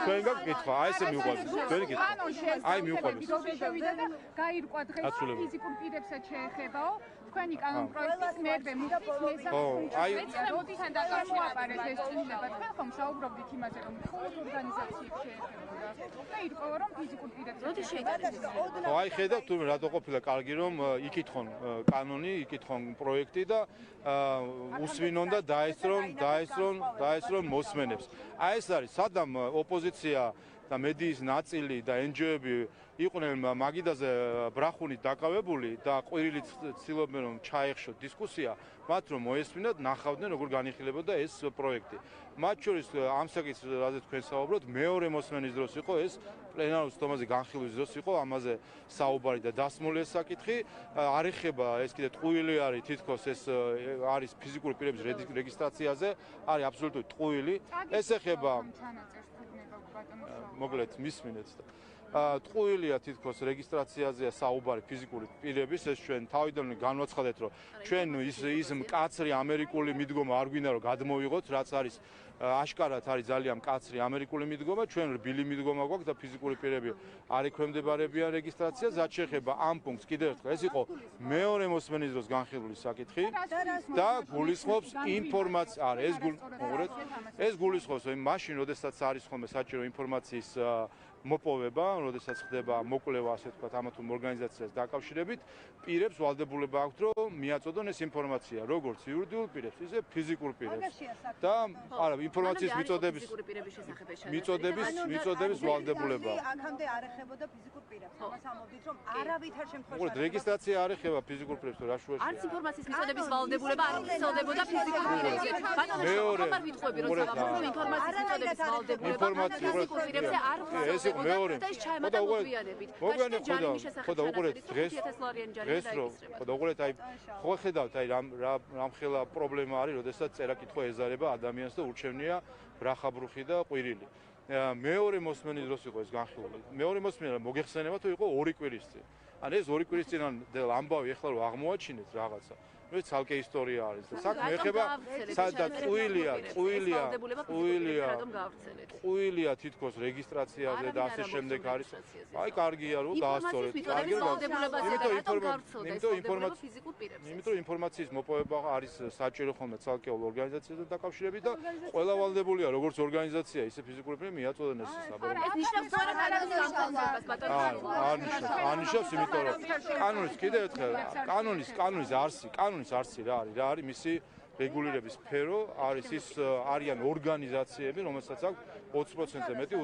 თქვენ გაქვთ კითხვა, აი ესე მიუყვებით. თქვენი კითხვა. აი მიუყვებით. შევიდა და გაირკვა დღეს ფიზიკურ პირებსაც შეეხებაო. თქვენი კანონ პროექტის მერვე მუხტის მესამე როდისთან დაკავშირებით ეს წინება თქვენ ხომ საუბრობდით იმაზე რომ მხოლოდ ორგანიზაციებს შეეხებოდა და ირკვევა რომ ფიზიკურ პირებს როდის შეეხებოდა აი ხედავთ თუ რატო ყოფილა კარგი რომ იკითხონ კანონი იკითხონ პროექტი და უსვინონ და დაესწრონ მოსმენებს აი ეს არის სადამ ოპოზიცია და მედიის ნაწილი და NGO-ები იყვნენ მაგიდაზე ბრახუნით დაკავებული და ყვირილით ცდილობდნენ რომ ჩაეხშოთ დისკუსია, მათ რომ მოესმინათ, ნახავდნენ როგორ განიხილებოდა ეს პროექტი. მათ შორის ამ საკითხს, რაზე თქვენ საუბრობთ, მეორე მოსმენის დროს იყო ეს პლენარულ სტომაზე განხილვის დროს იყო ამაზე საუბარი და დასმული ეს საკითხი. არ ეხება ეს კიდე ტყუილი არის თითქოს ეს არის ფიზიკური პირების რეგისტრაციაზე, არის აბსოლუტურად ტყუილი. ეს ეხება მოკლედ მისმინეთ და ტყუილია თითქოს რეგისტრაციაზეა საუბარი ფიზიკური პირების ეს ჩვენ თავიდანვე განვაცხადეთ რომ ჩვენ ის მკაცრი ამერიკული მიდგომა არ გვინდა რომ გადმოვიღოთ რაც არის აშკარად არის ძალიან მკაცრი ამერიკული მიდგომა ჩვენ რბილი მიდგომა გვაქვს და ფიზიკური პირები არ ექვემდებარებიან რეგისტრაციას რაც შეეხება ამ პუნქტს კიდევ ერთხელ ეს იყო მეორე მოსმენის დროს განხილული საკითხი და გულისხმობს ინფორმაცია ეს გულისხმობს მაშინ როდესაც არის ხოლმე საჭირო ინფორმაციის მოპოვება, როდესაც ხდება მოკვლევა, ასე ვთქვათ, ამა თუ იმ ორგანიზაციას დაკავშირებით, პირებს ვალდებულება აქვთ, რომ მიაწოდონ ეს ინფორმაცია, როგორც იურიდიულ პირებს, ისე ფიზიკურ პირებს. და არა, ინფორმაციის მიწოდების ვალდებულება. აქამდე არ ეხებოდა ფიზიკურ პირებს. ამას ამბობთ, რომ არავითარ შემთხვევაში უბრალოდ რეგისტრაცია არ ეხება ფიზიკურ პირებს, რა შუაშია. არც ინფორმაციის მიწოდების ვალდებულება არ ეხებოდა ფიზიკურ პირებს. ბატონო, ხომ ვიტყვები, რომ საფუძვლო ინფორმაციის მიწოდების ვალდებულება ფიზიკურ პირებზე არ ეხება. მეორე და უყურეთ დღეს და უყურეთ აი ხო ხედავთ აი რამ ხელა პრობლემა არის როდესაც წერა-კითხვა ეზარება ადამიანს და ურჩევნია ბრახაბრუხი და ყვირილი მეორე მოსმენის დროს იყო ეს განხილული მეორე მოსმენა მოგეხსენება თუ იყო 2 კვირის წინ ან ეს 2 კვირის წინანდელ ამბავი ეხლა რომ აღმოაჩინეთ რაღაცა ეს ცალკე ისტორია არის და საქმე ეხება სადაც ყუილია თითქოს რეგისტრაციაზე და ასე შემდეგ არის აი კარგია რომ დაასწორეთ იმიტომ ინფორმაციის მოპოვება არის საჭირო ხოლმე ცალკეულ ორგანიზაციასთან დაკავშირებით და ყველა ვალდებულია როგორც ორგანიზაცია ისე ფიზიკური პირი მიაწოდონ ეს საბოლოო ეს ნიშნავს რა განსაკუთრებას ბატონო ანიშნავს იმიტომ რომ კანონის კიდევ ერთხელ კანონის არსი რა არის მისი რეგულირების სფერო არის ის არიან ორგანიზაციები რომელსაც აქვს 20%-ზე მეტი